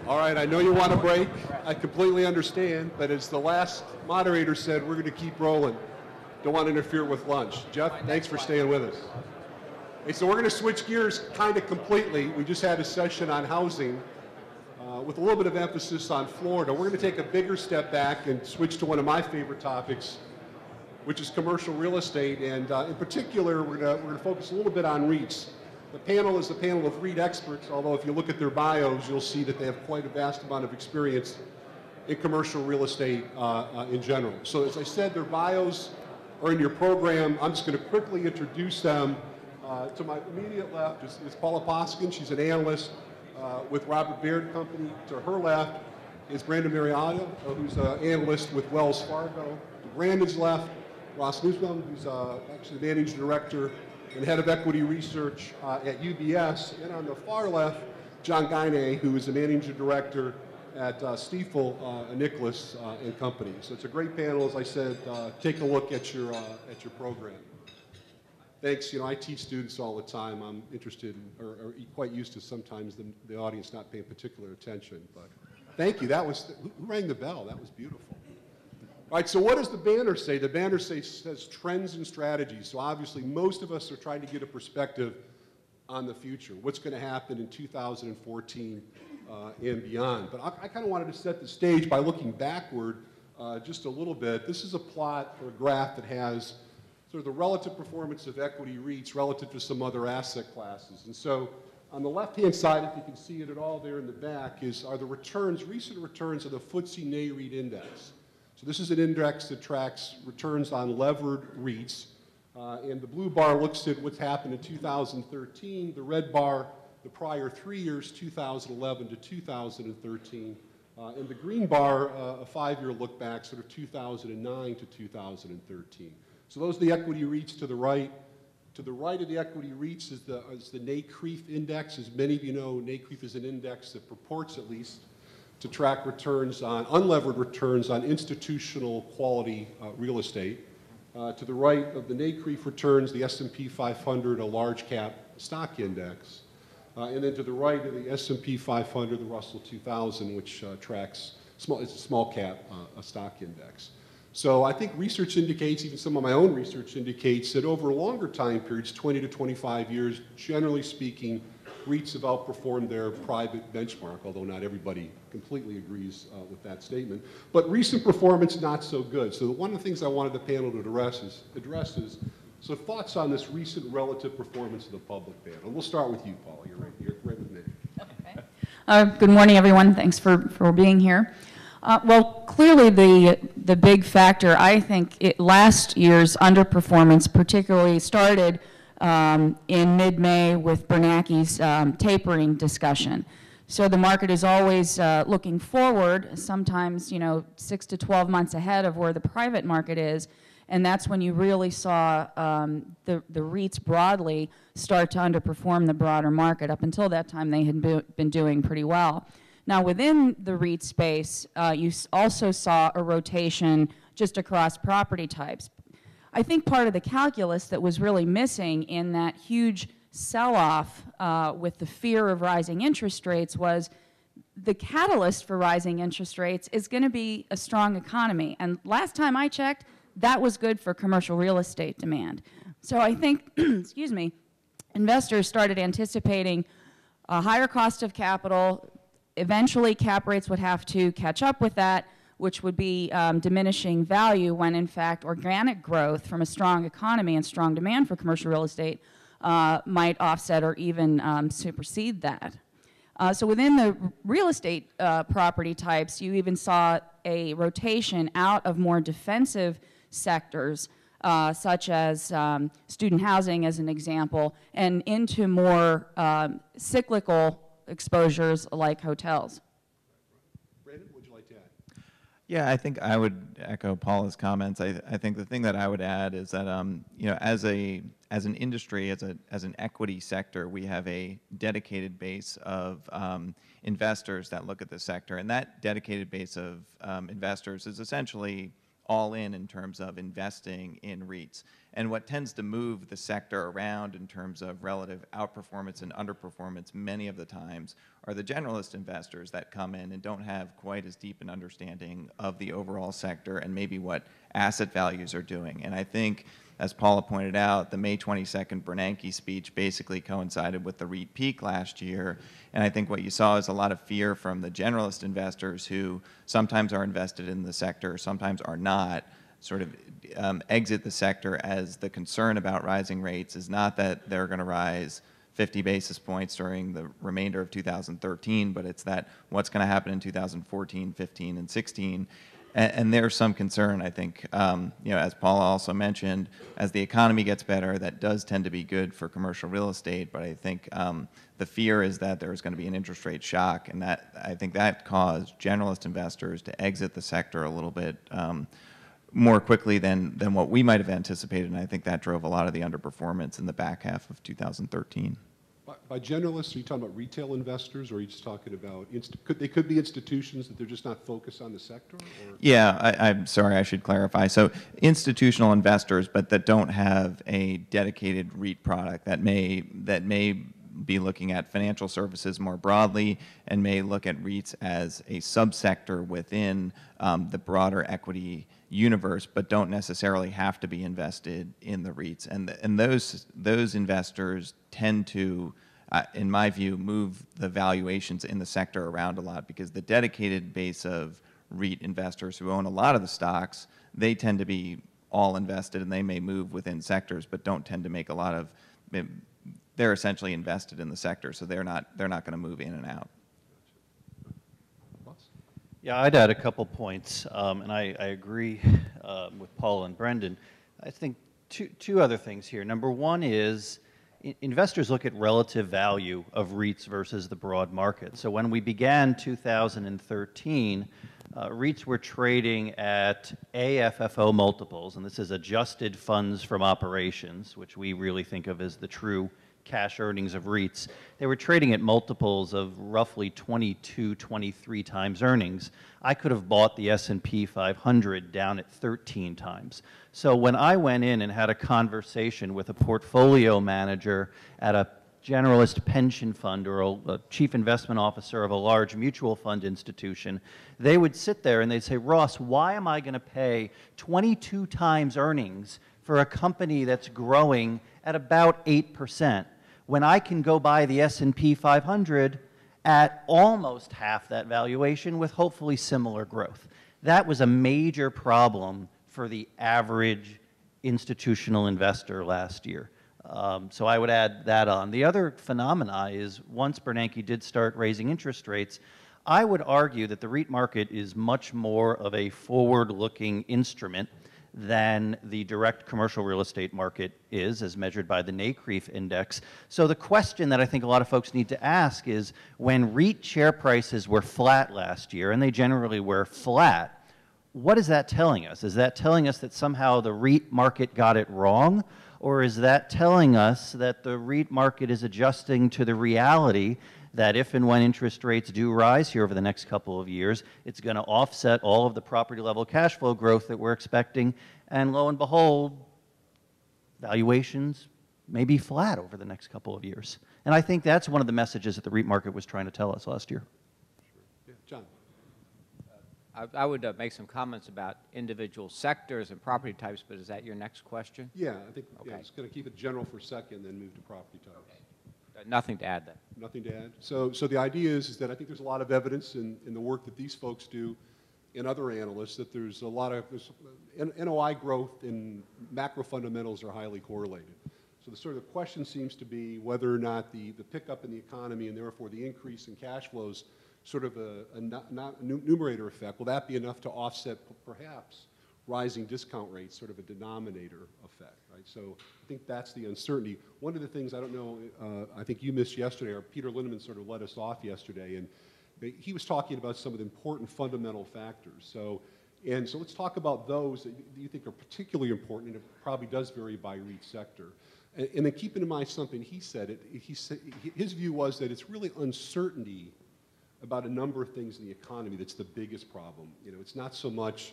All right, I know you want a break. I completely understand, but as the last moderator said, we're going to keep rolling. Don't want to interfere with lunch. Jeff, thanks for staying with us. Hey, so we're going to switch gears kind of completely. We just had a session on housing with a little bit of emphasis on Florida. We're going to take a bigger step back and switch to one of my favorite topics, which is commercial real estate. And in particular, we're going to focus a little bit on REITs. The panel is a panel of REIT experts, although if you look at their bios, you'll see that they have quite a vast amount of experience in commercial real estate in general. So as I said, their bios are in your program. I'm just going to quickly introduce them. To my immediate left is Paula Poskon. She's an analyst with Robert Baird Company. To her left is Maiorana, who's an analyst with Wells Fargo. To Brandon's left, Ross Nussbaum, who's actually the managing director and head of equity research at UBS. And on the far left, John Guinee, who is the managing director at Stifel, Nicolaus and Company. So it's a great panel. As I said, take a look at your program. Thanks. You know, I teach students all the time. I'm interested in, or quite used to sometimes the audience not paying particular attention. But thank you. That was, who rang the bell? That was beautiful. All right, so what does the banner say? The banner says trends and strategies. So obviously most of us are trying to get a perspective on the future. What's going to happen in 2014 and beyond. But I kind of wanted to set the stage by looking backward just a little bit. This is a plot or a graph that has sort of the relative performance of equity REITs relative to some other asset classes. And so on the left-hand side, if you can see it at all there in the back, are the returns, recent returns of the FTSE Nareit index. So this is an index that tracks returns on levered REITs. And the blue bar looks at what's happened in 2013. The red bar, the prior 3 years, 2011 to 2013. And the green bar, a 5-year look back, sort of 2009 to 2013. So those are the equity REITs to the right. To the right of the equity REITs is the NCREIF index. As many of you know, NCREIF is an index that purports at least to track returns on, unlevered returns on institutional quality real estate. To the right of the NCREIF returns, the S&P 500, a large cap stock index. And then to the right of the S&P 500, the Russell 2000, which tracks, it's a small cap stock index. So I think research indicates, even some of my own research indicates, that over longer time periods, 20 to 25 years, generally speaking, REITs have outperformed their private benchmark, although not everybody completely agrees with that statement. But recent performance, not so good. So one of the things I wanted the panel to address is so thoughts on this recent relative performance of the public panel. We'll start with you, Paula. You're right with me. Okay. Good morning, everyone. Thanks for being here. Well, clearly the big factor, I think, last year's underperformance particularly started in mid-May with Bernanke's tapering discussion. So the market is always looking forward, sometimes 6 to 12 months ahead of where the private market is, and that's when you really saw the REITs broadly start to underperform the broader market. Up until that time, they had been doing pretty well. Now, within the REIT space, you also saw a rotation just across property types. I think part of the calculus that was really missing in that huge sell-off with the fear of rising interest rates was the catalyst for rising interest rates is going to be a strong economy. And last time I checked, that was good for commercial real estate demand. So I think, excuse me, investors started anticipating a higher cost of capital. Eventually, cap rates would have to catch up with that, which would be diminishing value when, in fact, organic growth from a strong economy and strong demand for commercial real estate might offset or even supersede that. So within the real estate property types, you even saw a rotation out of more defensive sectors, such as student housing, as an example, and into more cyclical exposures like hotels. Brandon, would you like to add? Yeah, I think I would echo Paula's comments. I think the thing that I would add is that as an industry, as an equity sector, we have a dedicated base of investors that look at the sector, and that dedicated base of investors is essentially all in terms of investing in REITs. And what tends to move the sector around in terms of relative outperformance and underperformance many of the times are the generalist investors that come in and don't have quite as deep an understanding of the overall sector and maybe what asset values are doing. And I think, as Paula pointed out, the May 22nd Bernanke speech basically coincided with the REIT peak last year. And I think what you saw is a lot of fear from the generalist investors who sometimes are invested in the sector, sometimes are not, sort of exit the sector as the concern about rising rates is not that they're going to rise 50 basis points during the remainder of 2013, but it's that what's going to happen in 2014, 15, and 16. And there's some concern, I think, as Paula also mentioned, as the economy gets better, that does tend to be good for commercial real estate, but I think the fear is that there's going to be an interest rate shock, and that I think that caused generalist investors to exit the sector a little bit more quickly than what we might have anticipated, and I think that drove a lot of the underperformance in the back half of 2013. By generalists, are you talking about retail investors, or are you just talking about, they could be institutions that they're just not focused on the sector? Or? Yeah, I'm sorry, I should clarify. So institutional investors, but that don't have a dedicated REIT product, that may be looking at financial services more broadly and may look at REITs as a subsector within the broader equity universe, but don't necessarily have to be invested in the REITs. And those investors tend to, in my view, move the valuations in the sector around a lot, because the dedicated base of REIT investors who own a lot of the stocks, they tend to be all invested, and they may move within sectors, but don't tend to make a lot of, they're essentially invested in the sector, so they're not going to move in and out. Yeah, I'd add a couple points, and I agree with Paul and Brendan. I think two other things here. Number one is investors look at relative value of REITs versus the broad market. So when we began 2013, REITs were trading at AFFO multiples, and this is adjusted funds from operations, which we really think of as the true cash earnings of REITs. They were trading at multiples of roughly 22, 23 times earnings. I could have bought the S&P 500 down at 13 times. So when I went in and had a conversation with a portfolio manager at a generalist pension fund or a chief investment officer of a large mutual fund institution, they would sit there and they'd say, Ross, why am I going to pay 22 times earnings for a company that's growing at about 8%? When I can go buy the S&P 500 at almost half that valuation with hopefully similar growth. That was a major problem for the average institutional investor last year. So I would add that on. The other phenomena is once Bernanke did start raising interest rates, I would argue that the REIT market is much more of a forward-looking instrument than the direct commercial real estate market is, as measured by the NCREIF index. So the question that I think a lot of folks need to ask is, when REIT share prices were flat last year, and they generally were flat, what is that telling us? Is that telling us that somehow the REIT market got it wrong? Or is that telling us that the REIT market is adjusting to the reality that if and when interest rates do rise here over the next couple of years, it's going to offset all of the property level cash flow growth that we're expecting, and lo and behold, valuations may be flat over the next couple of years. And I think that's one of the messages that the REIT market was trying to tell us last year. Yeah, John. I would make some comments about individual sectors and property types, but is that your next question? Yeah, I think Okay. yeah, just going to keep it general for a second, then move to property types. Okay. Nothing to add then. Nothing to add. So the idea is that I think there's a lot of evidence in the work that these folks do and other analysts that there's a lot of NOI growth and macro fundamentals are highly correlated. So the sort of question seems to be whether or not the pickup in the economy and therefore the increase in cash flows, sort of a numerator effect, will that be enough to offset perhaps rising discount rates, sort of a denominator effect, right? So I think that's the uncertainty. One of the things, I don't know, I think you missed yesterday, or Peter Lindemann sort of let us off yesterday, and he was talking about some of the important fundamental factors. So let's talk about those that you think are particularly important, and it probably does vary by REIT sector. And then keeping in mind something he said, his view was that it's really uncertainty about a number of things in the economy that's the biggest problem. You know, it's not so much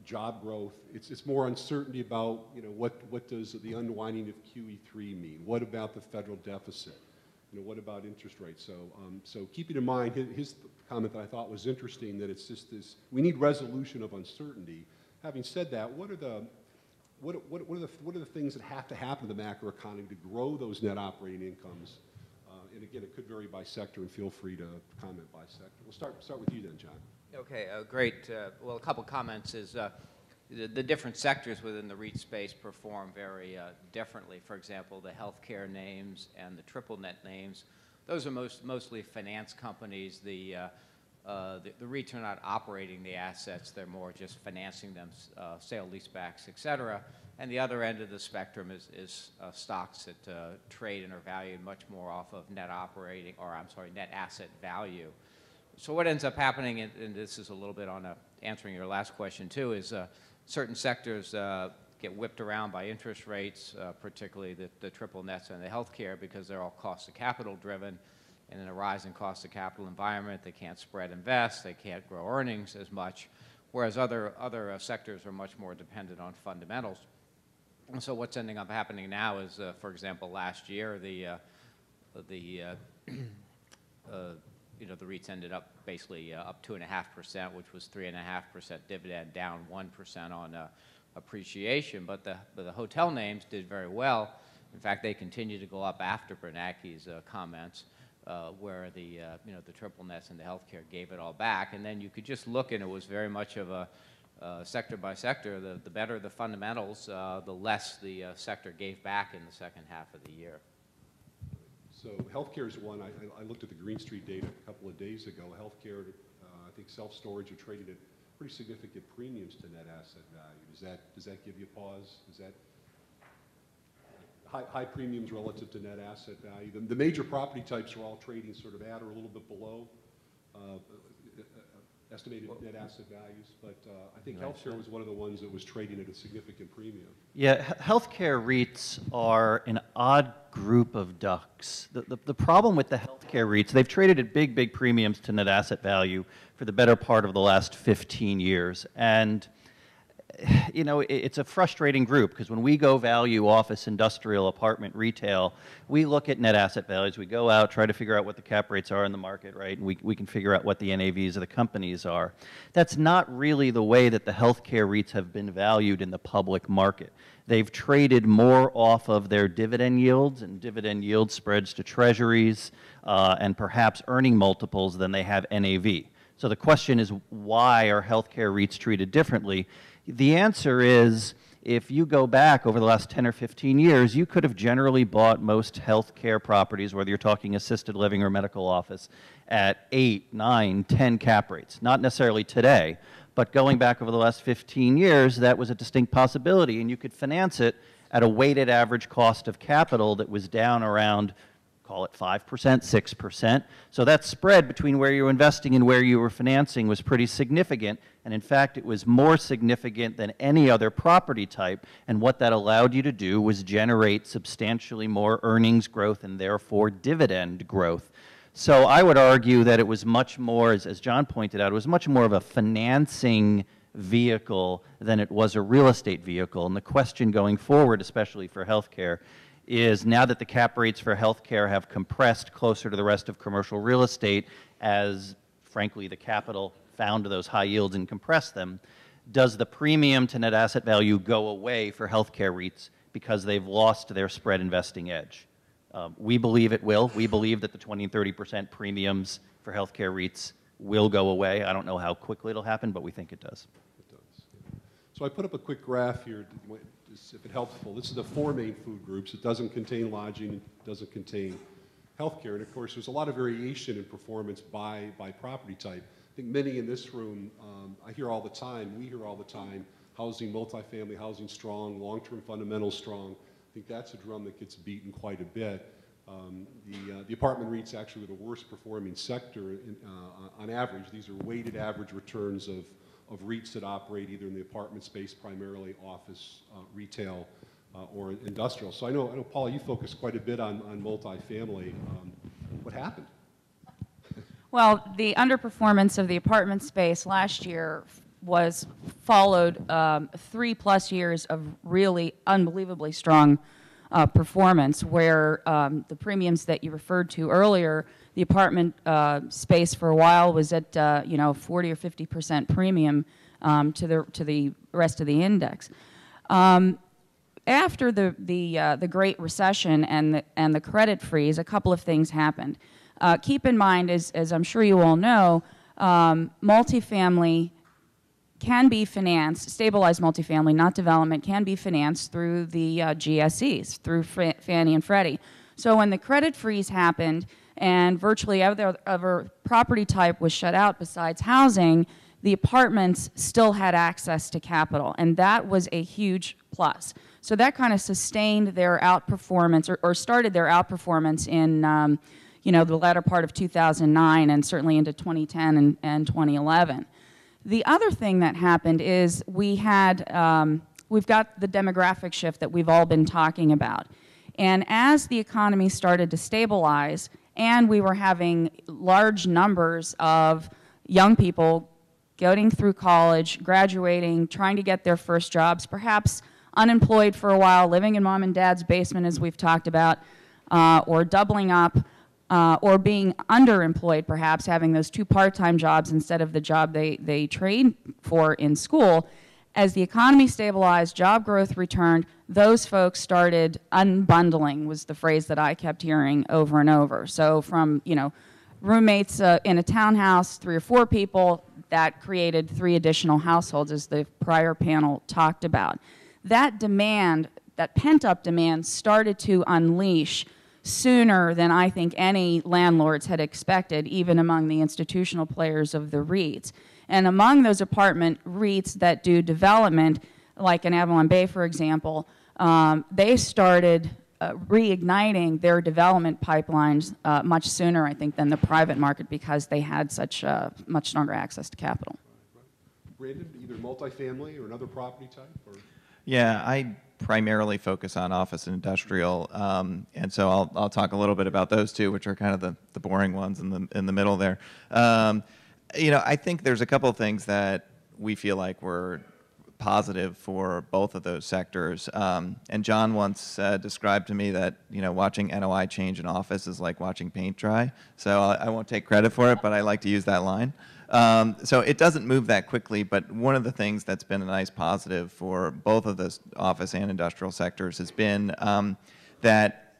job growth. It's more uncertainty about, you know, what does the unwinding of QE3 mean? What about the federal deficit? You know, what about interest rates? So keeping in mind his comment that I thought was interesting, that it's just this, we need resolution of uncertainty. Having said that, what are the things that have to happen to the macroeconomy to grow those net operating incomes? And again, it could vary by sector, and feel free to comment by sector. We'll start with you then, John. Okay, great. Well, a couple comments is the different sectors within the REIT space perform very differently. For example, the healthcare names and the triple net names, those are mostly finance companies. The REITs are not operating the assets. They're more just financing them, sale leasebacks, et cetera. And the other end of the spectrum is stocks that trade and are valued much more off of net asset value. So what ends up happening, and this is a little bit on answering your last question too, is certain sectors get whipped around by interest rates, particularly the triple nets and the healthcare, because they're all cost of capital driven. And in a rising cost of capital environment, they can't spread invest, they can't grow earnings as much, whereas other sectors are much more dependent on fundamentals. And so what's ending up happening now is, for example, last year, the REITs ended up basically up 2.5%, which was 3.5% dividend, down 1% on appreciation. But the hotel names did very well. In fact, they continued to go up after Bernanke's comments, where the triple nets and the healthcare gave it all back. And then you could just look, and it was very much of a sector by sector. The better the fundamentals, the less the sector gave back in the second half of the year. So healthcare is one. I looked at the Green Street data a couple of days ago. Healthcare, I think self-storage are traded at pretty significant premiums to net asset value. Does that give you pause? Is that high premiums relative to net asset value? The major property types are all trading sort of at or a little bit below estimated net asset values, but I think healthcare was one of the ones that was trading at a significant premium. Yeah, healthcare REITs are an odd group of ducks. The problem with the healthcare REITs, they've traded at big premiums to net asset value for the better part of the last 15 years. And you know, it's a frustrating group, because when we go value office, industrial, apartment, retail, we look at net asset values. We go out, try to figure out what the cap rates are in the market, right? And we can figure out what the NAVs of the companies are. That's not really the way that the healthcare REITs have been valued in the public market. They've traded more off of their dividend yields and dividend yield spreads to treasuries and perhaps earning multiples than they have NAV. So the question is, why are healthcare REITs treated differently? The answer is, if you go back over the last 10 or 15 years, you could have generally bought most healthcare properties, whether you're talking assisted living or medical office, at 8, 9, 10 cap rates. Not necessarily today, but going back over the last 15 years, that was a distinct possibility, and you could finance it at a weighted average cost of capital that was down around, call it 5%, 6%. So that spread between where you were investing and where you were financing was pretty significant. And in fact, it was more significant than any other property type. And what that allowed you to do was generate substantially more earnings growth and therefore dividend growth. So I would argue that it was much more, as John pointed out, it was much more of a financing vehicle than it was a real estate vehicle. And the question going forward, especially for healthcare, is now that the cap rates for healthcare have compressed closer to the rest of commercial real estate, as frankly the capital found those high yields and compressed them, does the premium to net asset value go away for healthcare REITs because they've lost their spread investing edge? We believe it will. We believe that the 20 and 30% premiums for healthcare REITs will go away. I don't know how quickly it'll happen, but we think it does. It does. Yeah. So I put up a quick graph here, if it's helpful. This is the 4 main food groups. It doesn't contain lodging, it doesn't contain healthcare, and of course there's a lot of variation in performance by property type. I think many in this room, I hear all the time, we hear all the time, housing, multifamily housing strong, long-term fundamentals strong. I think that's a drum that gets beaten quite a bit. The apartment REITs actually were the worst performing sector on average. These are weighted average returns of REITs that operate either in the apartment space, primarily office, retail, or industrial. So I know, Paula, you focus quite a bit on multifamily. What happened? Well, the underperformance of the apartment space last year was followed 3+ years of really unbelievably strong performance, where the premiums that you referred to earlier, the apartment space for a while was at 40 or 50% premium to the rest of the index. After the Great Recession and the credit freeze, a couple of things happened. Keep in mind, as I'm sure you all know, multifamily can be financed, stabilized multifamily, not development, can be financed through the GSEs, through Fannie and Freddie. So when the credit freeze happened and virtually every other property type was shut out besides housing, the apartments still had access to capital, and that was a huge plus. So that kind of sustained their outperformance, or started their outperformance in the latter part of 2009 and certainly into 2010 and 2011. The other thing that happened is we've got the demographic shift that we've all been talking about. And as the economy started to stabilize and we were having large numbers of young people going through college, graduating, trying to get their first jobs, perhaps unemployed for a while, living in mom and dad's basement as we've talked about, or doubling up, or being underemployed, perhaps having those 2 part-time jobs instead of the job they trained for in school. As the economy stabilized, job growth returned, those folks started unbundling, was the phrase that I kept hearing over and over. So from, roommates in a townhouse, 3 or 4 people, that created 3 additional households, as the prior panel talked about. That demand, that pent-up demand, started to unleash sooner than I think any landlords had expected, even among the institutional players of the REITs. And among those apartment REITs that do development, like in Avalon Bay, for example, they started reigniting their development pipelines much sooner, I think, than the private market, because they had such much stronger access to capital. Brandon, either multifamily or another property type? Or? Yeah, I primarily focus on office and industrial, and so I'll talk a little bit about those two, which are kind of the boring ones in the middle there. I think there's a couple of things that we feel like were positive for both of those sectors. And John once described to me that watching NOI change in office is like watching paint dry. So I won't take credit for it, but I like to use that line. So it doesn't move that quickly, but one of the things that's been a nice positive for both of the office and industrial sectors has been that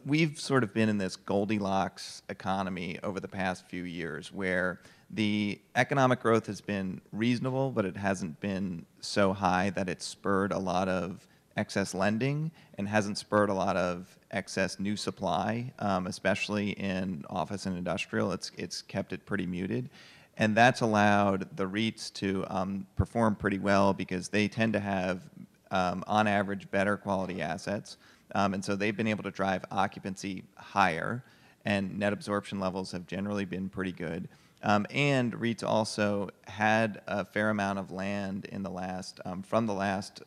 we've sort of been in this Goldilocks economy over the past few years, where the economic growth has been reasonable, but it hasn't been so high that it's spurred a lot of excess lending and hasn't spurred a lot of excess new supply, especially in office and industrial. It's kept it pretty muted. And that's allowed the REITs to perform pretty well, because they tend to have, on average, better quality assets. And so they've been able to drive occupancy higher, and net absorption levels have generally been pretty good. And REITs also had a fair amount of land in the last, from the last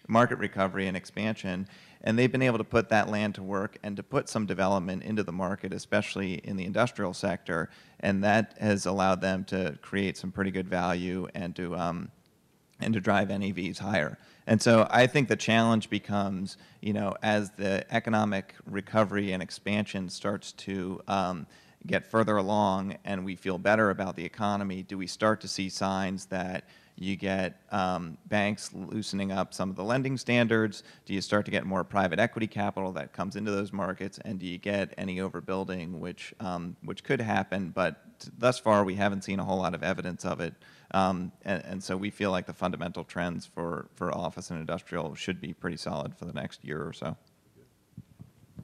market recovery and expansion, and they've been able to put that land to work and to put some development into the market, especially in the industrial sector, and that has allowed them to create some pretty good value and to drive NAVs higher. And so I think the challenge becomes, as the economic recovery and expansion starts to get further along and we feel better about the economy, do we start to see signs that you get banks loosening up some of the lending standards? Do you start to get more private equity capital that comes into those markets? And do you get any overbuilding, which could happen, but thus far we haven't seen a whole lot of evidence of it. And so we feel like the fundamental trends for office and industrial should be pretty solid for the next year or so.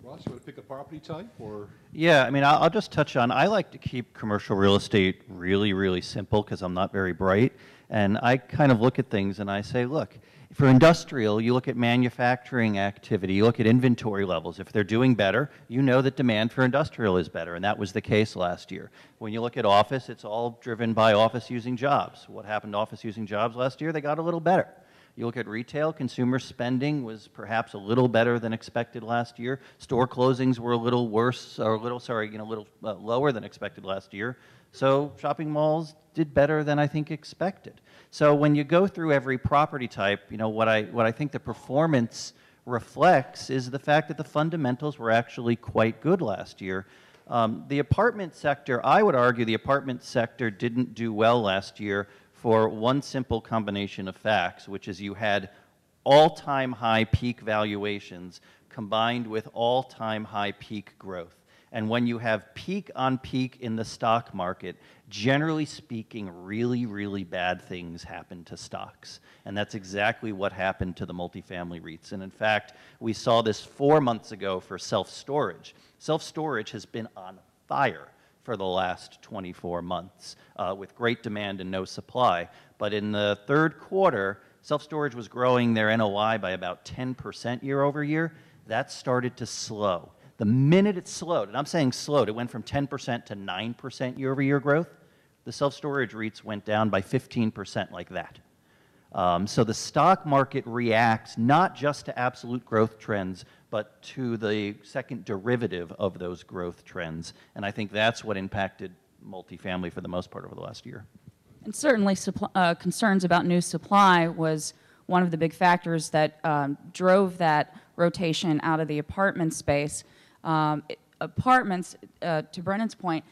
Ross, you want to pick a property type, or? Yeah, I mean, I'll just touch on, I like to keep commercial real estate really, really simple because I'm not very bright. And I kind of look at things and I say, look, for industrial, you look at manufacturing activity, you look at inventory levels. If they're doing better, you know that demand for industrial is better, and that was the case last year. When you look at office, it's all driven by office using jobs. What happened to office using jobs last year? They got a little better. You look at retail, consumer spending was perhaps a little better than expected last year. Store closings were a little worse, or a little, sorry, a little lower than expected last year. So shopping malls did better than I think expected. So when you go through every property type, what I think the performance reflects is the fact that the fundamentals were actually quite good last year. The apartment sector, I would argue the apartment sector didn't do well last year for one simple combination of facts, which is you had all-time high peak valuations combined with all-time high peak growth. And when you have peak on peak in the stock market, generally speaking, really, really bad things happen to stocks. And that's exactly what happened to the multifamily REITs. And in fact, we saw this 4 months ago for self-storage. Self-storage has been on fire for the last 24 months with great demand and no supply. But in the third quarter, self-storage was growing their NOI by about 10% year over year. That started to slow. The minute it slowed, and I'm saying slowed, it went from 10% to 9% year over year growth, the self-storage REITs went down by 15% like that. So the stock market reacts not just to absolute growth trends, but to the second derivative of those growth trends. And I think that's what impacted multifamily for the most part over the last year. And certainly concerns about new supply was one of the big factors that drove that rotation out of the apartment space. Apartments, to Brennan's point,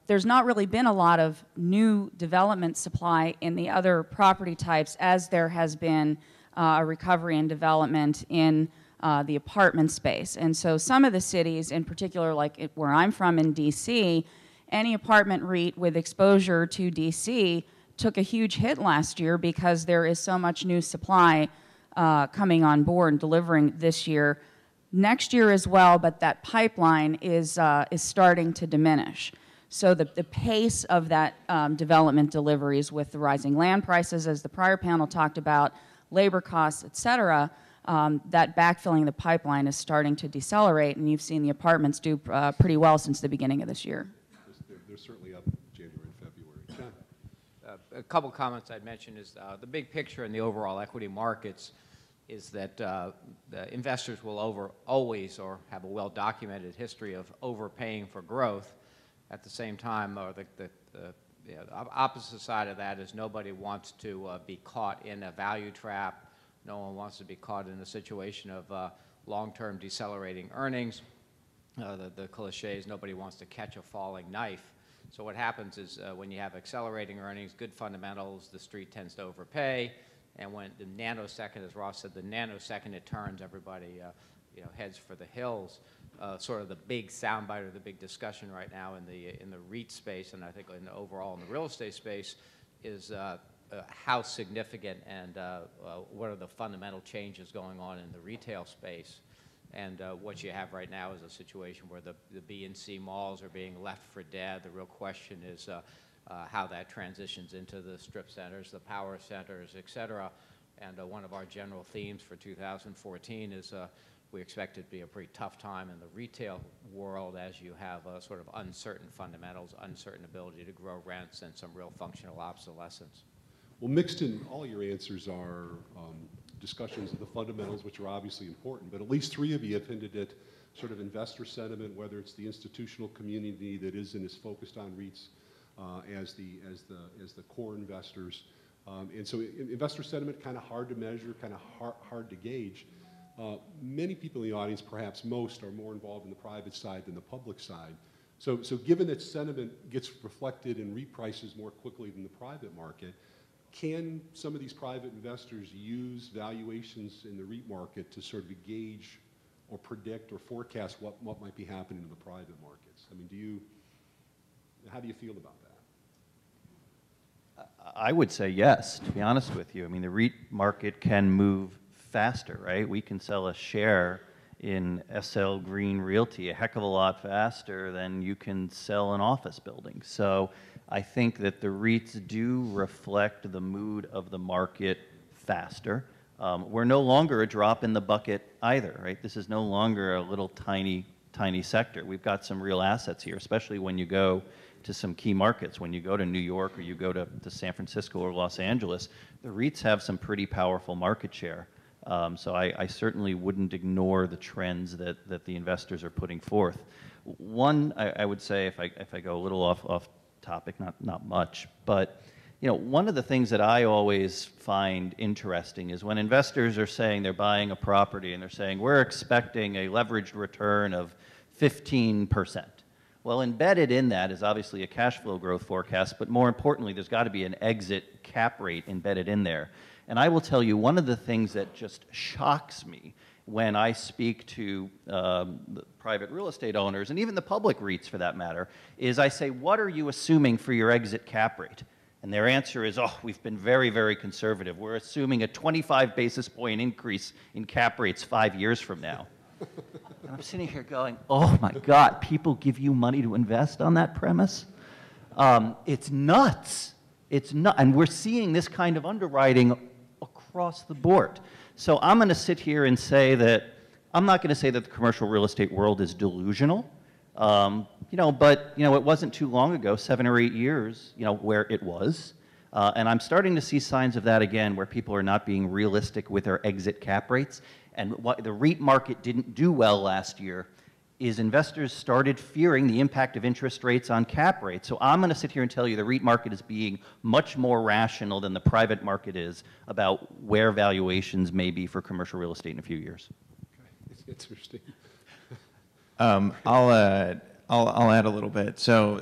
there's not really been a lot of new development supply in the other property types as there has been a recovery and development in the apartment space. And so some of the cities, in particular like where I'm from in DC, any apartment REIT with exposure to DC took a huge hit last year because there is so much new supply coming on board and delivering this year. Next year as well, but that pipeline is starting to diminish. So the pace of that development deliveries with the rising land prices, as the prior panel talked about, labor costs, et cetera, that backfilling the pipeline is starting to decelerate, and you've seen the apartments do pretty well since the beginning of this year. They're certainly up January and February. John? A couple comments I'd mention is the big picture in the overall equity markets is that the investors will always or have a well-documented history of overpaying for growth. At the same time, or the opposite side of that is nobody wants to be caught in a value trap. No one wants to be caught in a situation of long-term decelerating earnings. The cliche is nobody wants to catch a falling knife. So what happens is when you have accelerating earnings, good fundamentals, the street tends to overpay. And when the nanosecond, as Ross said, the nanosecond it turns, everybody heads for the hills. Sort of the big soundbite or the big discussion right now in the REIT space, and I think in the overall in the real estate space, is how significant and what are the fundamental changes going on in the retail space. And what you have right now is a situation where the B and C malls are being left for dead. The real question is how that transitions into the strip centers, the power centers, et cetera. And one of our general themes for 2014 is we expect it to be a pretty tough time in the retail world as you have sort of uncertain fundamentals, uncertain ability to grow rents, and some real functional obsolescence. Well, mixed in all your answers are discussions of the fundamentals, which are obviously important, but at least three of you have hinted at sort of investor sentiment, whether it's the institutional community that is and is focused on REITs as the core investors. And so investor sentiment kind of hard to measure, kind of hard to gauge. Many people in the audience, perhaps most, are more involved in the private side than the public side. So given that sentiment gets reflected in REIT prices more quickly than the private market, can some of these private investors use valuations in the REIT market to sort of gauge or predict or forecast what might be happening in the private markets? I mean, how do you feel about that? I would say yes, to be honest with you. I mean, the REIT market can move faster, right? We can sell a share in SL Green Realty a heck of a lot faster than you can sell an office building. So I think that the REITs do reflect the mood of the market faster. We're no longer a drop in the bucket either, right? This is no longer a little tiny sector. We've got some real assets here, especially when you go to some key markets. When you go to New York or you go to San Francisco or Los Angeles, the REITs have some pretty powerful market share. So I certainly wouldn't ignore the trends that the investors are putting forth. One, I would say, if I go a little off topic, not much, but one of the things that I always find interesting is when investors are saying they're buying a property and they're saying, we're expecting a leveraged return of 15%. Well, embedded in that is obviously a cash flow growth forecast, but more importantly, there's got to be an exit cap rate embedded in there. And I will tell you, one of the things that just shocks me when I speak to the private real estate owners, and even the public REITs for that matter, is I say, what are you assuming for your exit cap rate? And their answer is, oh, we've been very, very conservative. We're assuming a 25 basis point increase in cap rates 5 years from now. And I'm sitting here going, oh my God, people give you money to invest on that premise? It's nuts. It's nuts. And we're seeing this kind of underwriting across the board. So I'm going to sit here and say that, I'm not going to say that the commercial real estate world is delusional. But it wasn't too long ago, 7 or 8 years, where it was. And I'm starting to see signs of that again, where people are not being realistic with their exit cap rates. And what the REIT market didn't do well last year is investors started fearing the impact of interest rates on cap rates. So I'm going to sit here and tell you the REIT market is being much more rational than the private market is about where valuations may be for commercial real estate in a few years. Okay, it's interesting. I'll add a little bit. So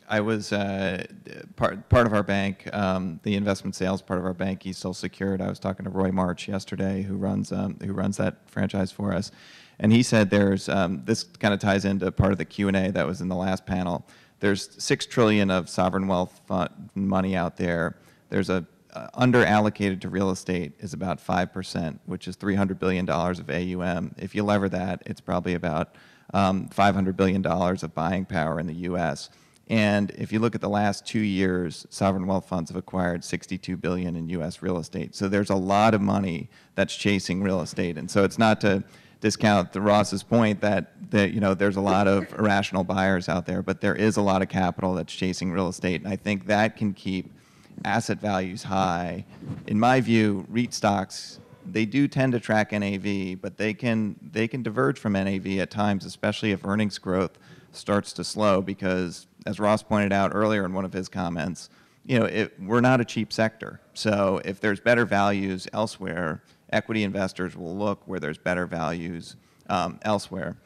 I was part of our bank, the investment sales part of our bank, he's still secured. I was talking to Roy March yesterday, who runs that franchise for us, and he said there's this kind of ties into part of the Q&A that was in the last panel. There's $6 trillion of sovereign wealth fund money out there. There's a under-allocated to real estate is about 5%, which is $300 billion of AUM. If you lever that, it's probably about $500 billion of buying power in the U.S. And if you look at the last 2 years, sovereign wealth funds have acquired $62 billion in U.S. real estate. So there's a lot of money that's chasing real estate. And so it's not to discount Ross's point that there's a lot of irrational buyers out there, but there is a lot of capital that's chasing real estate. And I think that can keep asset values high. In my view, REIT stocks, they do tend to track NAV, but they can diverge from NAV at times, especially if earnings growth starts to slow, because as Ross pointed out earlier in one of his comments, we're not a cheap sector. So if there's better values elsewhere, equity investors will look where there's better values elsewhere.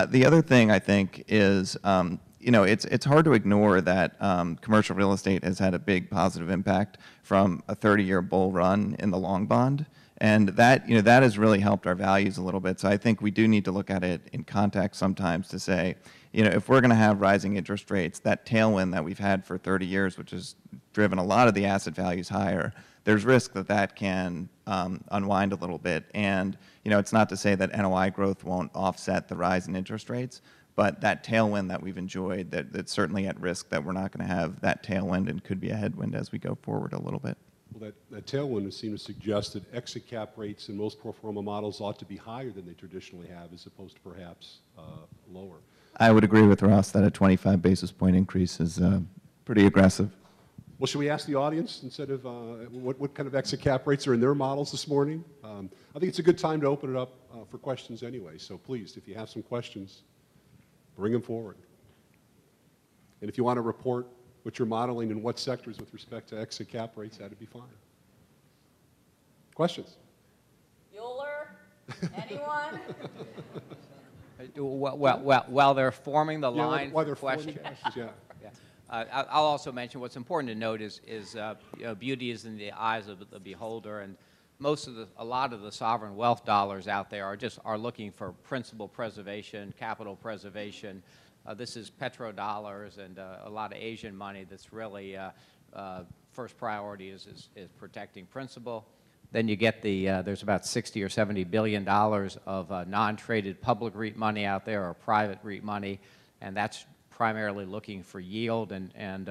The other thing I think is, it's hard to ignore that commercial real estate has had a big positive impact from a 30-year bull run in the long bond. And that has really helped our values a little bit. So I think we do need to look at it in context sometimes to say, if we're going to have rising interest rates, that tailwind that we've had for 30 years, which has driven a lot of the asset values higher, there's risk that can unwind a little bit. And it's not to say that NOI growth won't offset the rise in interest rates, but that tailwind that we've enjoyed, that's certainly at risk that we're not going to have that tailwind and could be a headwind as we go forward a little bit. Well, that tailwind would seem to suggest that exit cap rates in most pro forma models ought to be higher than they traditionally have, as opposed to perhaps lower. I would agree with Ross that a 25 basis point increase is pretty aggressive. Well, should we ask the audience instead of what kind of exit cap rates are in their models this morning? I think it's a good time to open it up for questions anyway. So please, if you have some questions, bring them forward. And if you want to report what you're modeling in what sectors with respect to exit cap rates, that'd be fine. Questions? Bueller? Anyone? While they're forming the line while for they're forming questions. questions, yeah. I'll also mention what's important to note is beauty is in the eyes of the beholder, and a lot of the sovereign wealth dollars out there are looking for principal preservation, capital preservation. This is petrodollars and a lot of Asian money that's really first priority is protecting principal. Then you get there's about 60 or 70 billion dollars of non-traded public REIT money out there, or private REIT money, and that's primarily looking for yield, and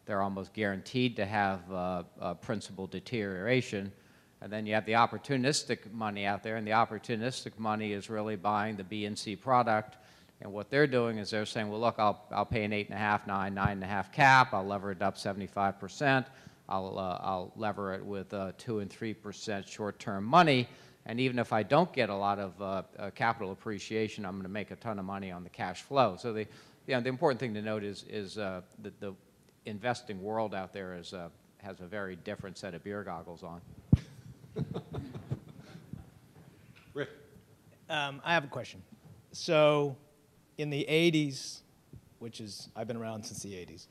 they're almost guaranteed to have principal deterioration. And then you have the opportunistic money out there, and the opportunistic money is really buying the B and C product, And what they're doing is they're saying, well, look, I'll pay an 8.5, 9, 9.5 cap. I'll lever it up 75%. I'll lever it with 2 and 3% short-term money. And even if I don't get a lot of capital appreciation, I'm going to make a ton of money on the cash flow. So the important thing to note is that the investing world out there has a very different set of beer goggles on. Rick. I have a question. So in the 80s, I've been around since the 80s,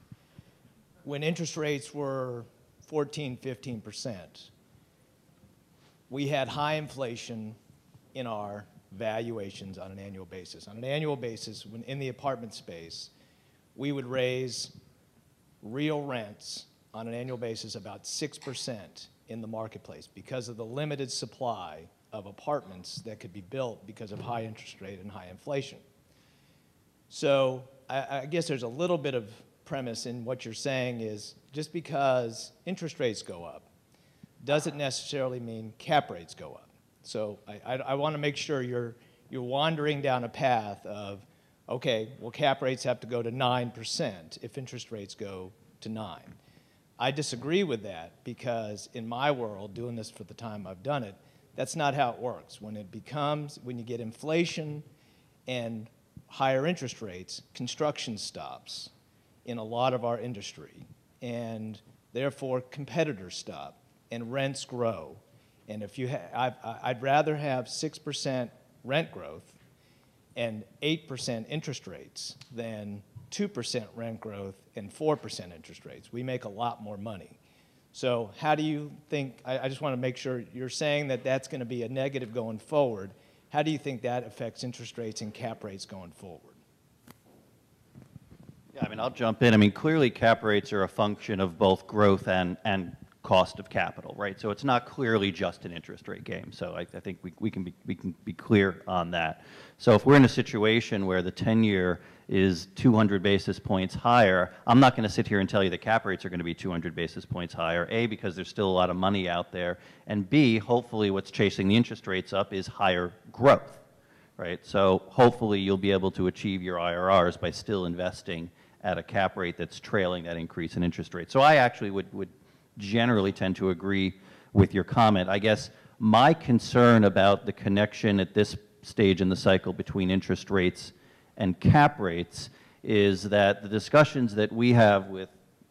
when interest rates were 14, 15%, we had high inflation in our valuations on an annual basis. On an annual basis, when in the apartment space, we would raise real rents on an annual basis about 6% in the marketplace because of the limited supply of apartments that could be built because of high interest rate and high inflation. So I guess there's a little bit of premise in what you're saying is just because interest rates go up doesn't necessarily mean cap rates go up. So I want to make sure you're wandering down a path of, okay, well, cap rates have to go to 9% if interest rates go to 9. I disagree with that because in my world, doing this for the time I've done it, that's not how it works. When you get inflation and higher interest rates, construction stops in a lot of our industry, and therefore competitors stop, and rents grow. And if you I'd rather have 6% rent growth and 8% interest rates than 2% rent growth and 4% interest rates. We make a lot more money. So how do you think, I just want to make sure you're saying that that's going to be a negative going forward. How do you think that affects interest rates and cap rates going forward? Yeah, I mean, I'll jump in. I mean, clearly cap rates are a function of both growth and cost of capital, right? So it's not clearly just an interest rate game. So I think we can be clear on that. So if we're in a situation where the 10-year is 200 basis points higher, I'm not going to sit here and tell you the cap rates are going to be 200 basis points higher, A, because there's still a lot of money out there, and B, hopefully what's chasing the interest rates up is higher growth, right? So hopefully you'll be able to achieve your IRRs by still investing at a cap rate that's trailing that increase in interest rates. So I actually would generally tend to agree with your comment. I guess my concern about the connection at this stage in the cycle between interest rates and cap rates is that the discussions that we have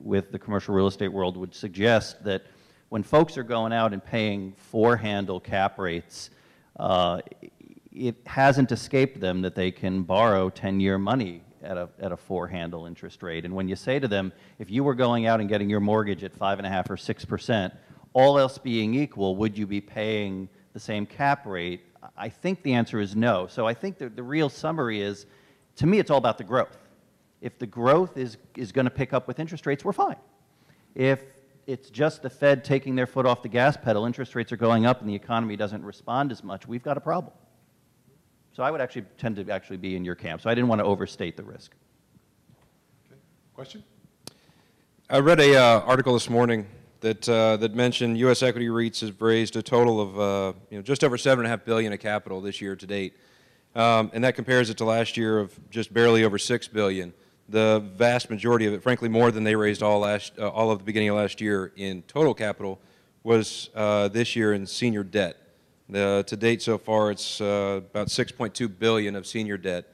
with the commercial real estate world would suggest that when folks are going out and paying four-handle cap rates, it hasn't escaped them that they can borrow 10-year money at a four-handle interest rate. And when you say to them, if you were going out and getting your mortgage at 5.5 or 6%, all else being equal, would you be paying the same cap rate? I think the answer is no. So I think the real summary is, to me, it's all about the growth. If the growth is going to pick up with interest rates, we're fine. If it's just the Fed taking their foot off the gas pedal, interest rates are going up and the economy doesn't respond as much, we've got a problem. So I would actually tend to actually be in your camp. So I didn't want to overstate the risk. Okay. Question? I read a article this morning that mentioned U.S. equity REITs have raised a total of just over $7.5 billion of capital this year to date, and that compares it to last year of just barely over $6 billion. The vast majority of it, frankly, more than they raised all of the beginning of last year in total capital, was this year in senior debt. To date so far, it's about $6.2 billion of senior debt.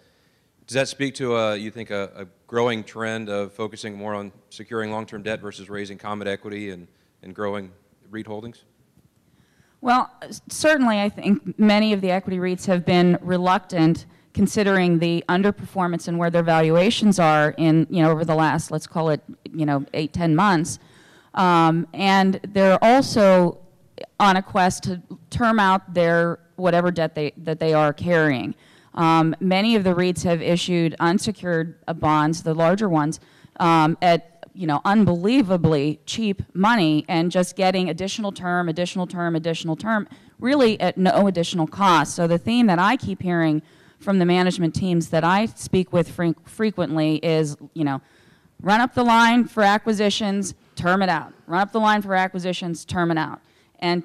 Does that speak to, you think, a growing trend of focusing more on securing long-term debt versus raising common equity and growing REIT holdings? Well, certainly I think many of the equity REITs have been reluctant considering the underperformance and where their valuations are in, over the last, let's call it, 8-10 months. And they're also on a quest to term out their whatever debt that they are carrying. Many of the REITs have issued unsecured bonds, the larger ones, at unbelievably cheap money and just getting additional term, really at no additional cost. So the theme that I keep hearing from the management teams that I speak with frequently is, run up the line for acquisitions, term it out. Run up the line for acquisitions, term it out. And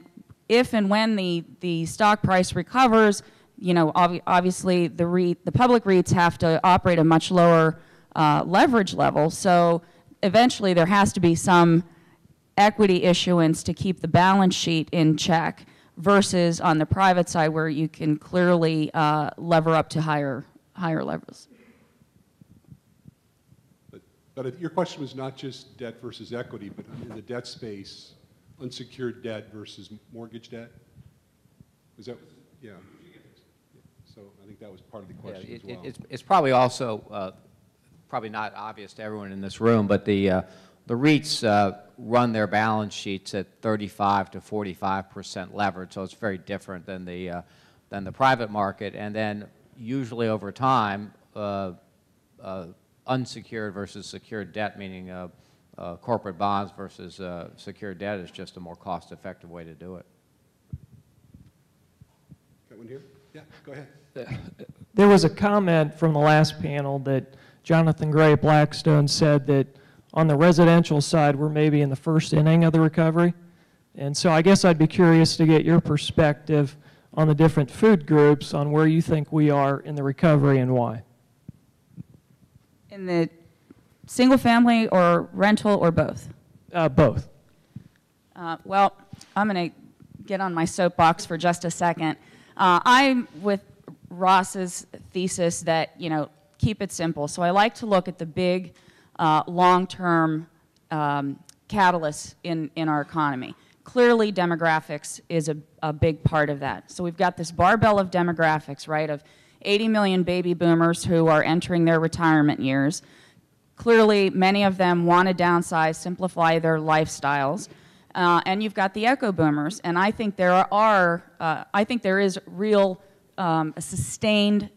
if and when the stock price recovers, you know, obviously the public REITs have to operate a much lower leverage level, so eventually there has to be some equity issuance to keep the balance sheet in check versus on the private side where you can clearly lever up to higher levels. But your question was not just debt versus equity, but in the debt space, unsecured debt versus mortgage debt? Is that, yeah. So I think that was part of the question as well. It's probably also, probably not obvious to everyone in this room, but the REITs run their balance sheets at 35 to 45% leverage, so it's very different than the private market. And then usually over time, unsecured versus secured debt, meaning corporate bonds versus secured debt, is just a more cost-effective way to do it. Got one here? Yeah, go ahead. There was a comment from the last panel that Jonathan Gray at Blackstone said that on the residential side, we're maybe in the first inning of the recovery. And so I guess I'd be curious to get your perspective on the different food groups on where you think we are in the recovery and why. In the single family or rental or both? Both. Well, I'm going to get on my soapbox for just a second. I'm with Ross's thesis that, you know, keep it simple. So I like to look at the big long-term catalysts in our economy. Clearly, demographics is a big part of that. So we've got this barbell of demographics, right, of 80 million baby boomers who are entering their retirement years. Clearly, many of them want to downsize, simplify their lifestyles. And you've got the echo boomers, and I think there is real a sustained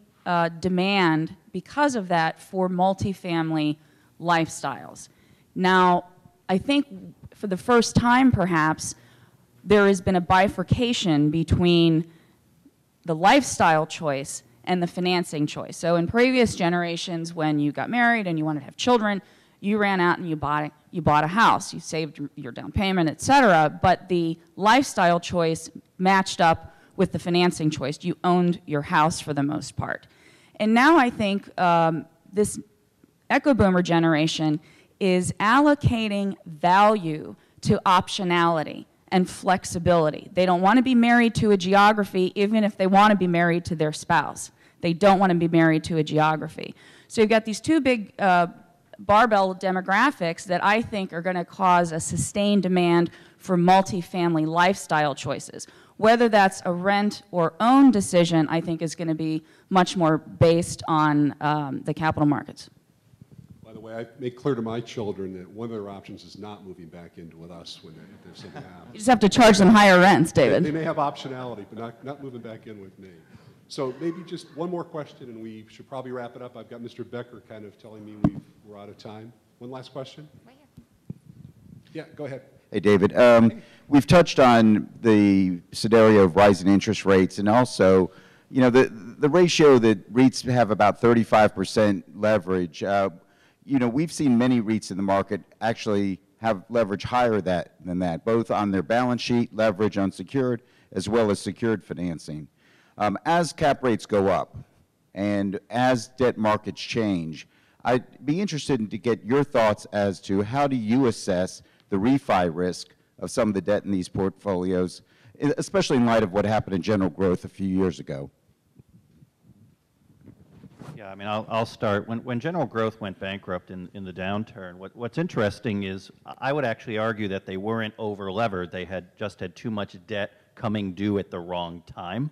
demand because of that for multifamily lifestyles. Now, I think for the first time, perhaps, there has been a bifurcation between the lifestyle choice and the financing choice. So in previous generations, when you got married and you wanted to have children, you ran out and you bought a house, you saved your down payment, et cetera, but the lifestyle choice matched up with the financing choice. You owned your house for the most part. And now I think this echo boomer generation is allocating value to optionality and flexibility. They don't want to be married to a geography even if they want to be married to their spouse. They don't want to be married to a geography. So you've got these two big barbell demographics that I think are going to cause a sustained demand for multifamily lifestyle choices. Whether that's a rent or own decision, I think is going to be much more based on the capital markets. By the way, I make clear to my children that one of their options is not moving back in with us when if something happens. You just have to charge them higher rents, David. They may have optionality, but not moving back in with me. So maybe just one more question, and we should probably wrap it up. I've got Mr. Becker kind of telling me we're out of time. One last question? Right here. Yeah, go ahead. Hey, David. We've touched on the scenario of rising interest rates, and also, you know, the ratio that REITs have about 35% leverage. You know, we've seen many REITs in the market actually have leverage higher than that, both on their balance sheet, leverage unsecured, as well as secured financing. As cap rates go up and as debt markets change, I'd be interested to get your thoughts as to how do you assess the refi risk of some of the debt in these portfolios, especially in light of what happened in General Growth a few years ago. Yeah, I mean, I'll start. When General Growth went bankrupt in the downturn, what's interesting is I would actually argue that they weren't over-levered. They just had too much debt coming due at the wrong time,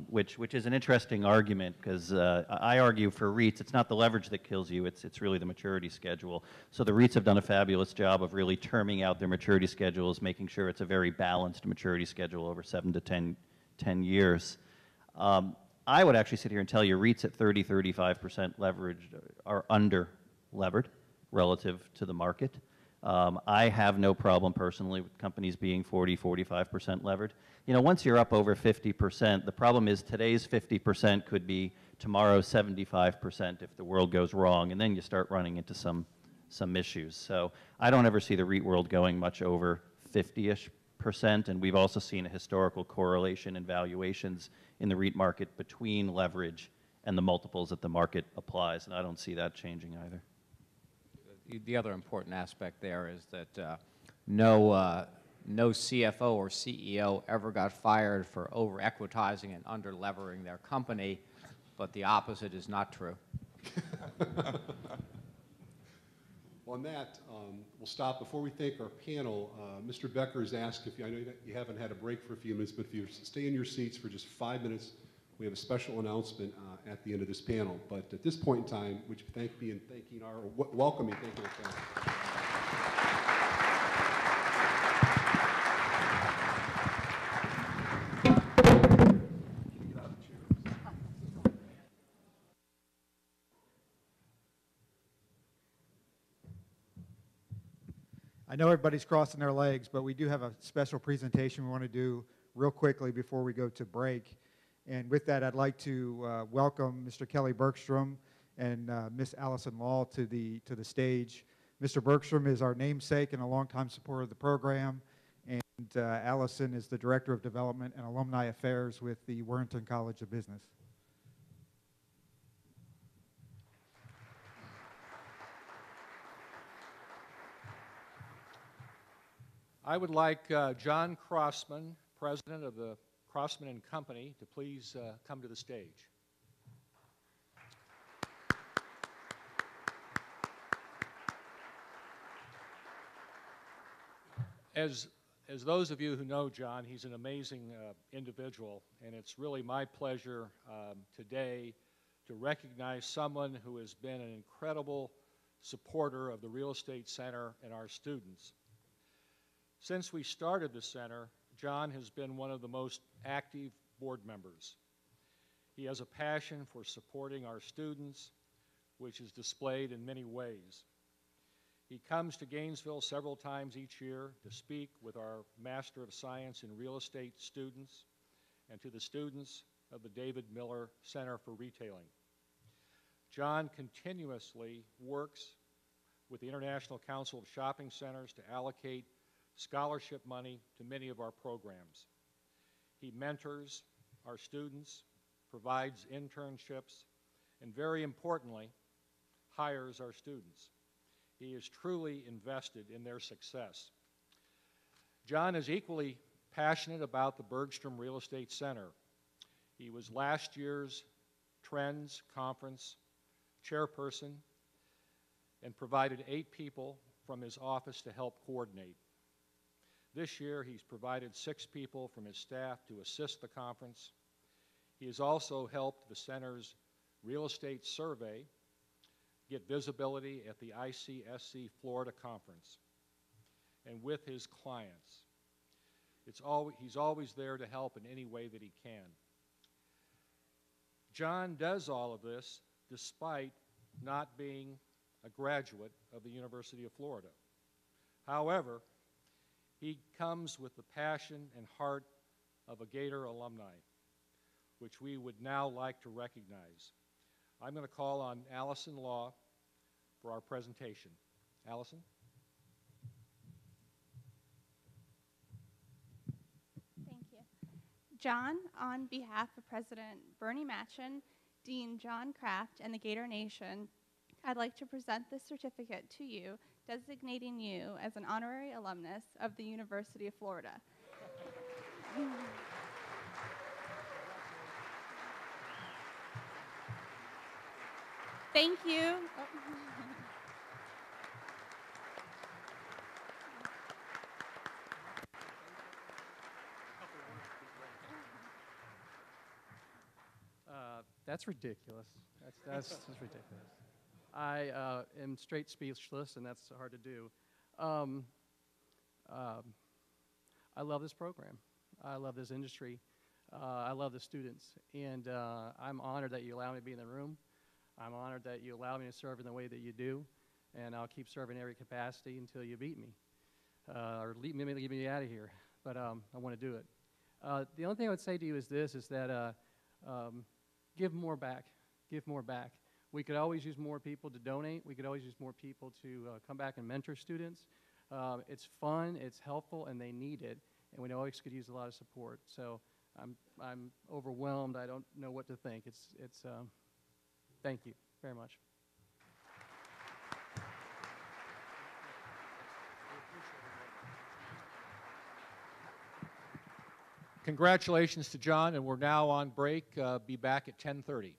which is an interesting argument because I argue for REITs, it's not the leverage that kills you, it's really the maturity schedule. So the REITs have done a fabulous job of really terming out their maturity schedules, making sure it's a very balanced maturity schedule over 7 to 10 years. I would actually sit here and tell you REITs at 30–35% leverage are under-levered relative to the market. I have no problem personally with companies being 40–45% levered. You know, once you're up over 50%, the problem is today's 50% could be tomorrow's 75% if the world goes wrong, and then you start running into some issues. So I don't ever see the REIT world going much over 50-ish%, and we've also seen a historical correlation in valuations in the REIT market between leverage and the multiples that the market applies, and I don't see that changing either. The other important aspect there is that no CFO or CEO ever got fired for over-equitizing and under-levering their company, but the opposite is not true. On that, we'll stop. Before we thank our panel, Mr. Becker has asked if I know you haven't had a break for a few minutes, but if you stay in your seats for just 5 minutes, we have a special announcement at the end of this panel. But at this point in time, would you thank me in thanking our, welcoming, thanking our panel. I know everybody's crossing their legs, but we do have a special presentation we want to do real quickly before we go to break. And with that, I'd like to welcome Mr. Kelly Bergstrom and Miss Allison Law to the stage. Mr. Bergstrom is our namesake and a longtime supporter of the program, and Allison is the Director of Development and Alumni Affairs with the Warrington College of Business. I would like John Crossman, president of the Crossman and Company, to please come to the stage. As those of you who know John, he's an amazing individual, and it's really my pleasure today to recognize someone who has been an incredible supporter of the Real Estate Center and our students. Since we started the center, John has been one of the most active board members. He has a passion for supporting our students, which is displayed in many ways. He comes to Gainesville several times each year to speak with our Master of Science in Real Estate students and to the students of the David Miller Center for Retailing. John continuously works with the International Council of Shopping Centers to allocate scholarship money to many of our programs. He mentors our students, provides internships, and very importantly, hires our students. He is truly invested in their success. John is equally passionate about the Bergstrom Real Estate Center. He was last year's Trends Conference chairperson and provided 8 people from his office to help coordinate. This year, he's provided 6 people from his staff to assist the conference. He has also helped the center's real estate survey get visibility at the ICSC Florida conference and with his clients. He's always there to help in any way that he can. John does all of this despite not being a graduate of the University of Florida. However, he comes with the passion and heart of a Gator alumni, which we would now like to recognize. I'm going to call on Allison Law for our presentation. Allison? Thank you. John, on behalf of President Bernie Machen, Dean John Kraft, and the Gator Nation, I'd like to present this certificate to you, designating you as an honorary alumnus of the University of Florida. Thank you. That's ridiculous. That's ridiculous. I am straight speechless, and that's hard to do. I love this program. I love this industry. I love the students. And I'm honored that you allow me to be in the room. I'm honored that you allow me to serve in the way that you do. And I'll keep serving in every capacity until you beat me or leave me out of here. But I want to do it. The only thing I would say to you is this, is that give more back. Give more back. We could always use more people to donate. We could always use more people to come back and mentor students. It's fun, it's helpful, and they need it. And we always could use a lot of support. So I'm overwhelmed. I don't know what to think. Thank you very much. Congratulations to John, and we're now on break. Be back at 10:30.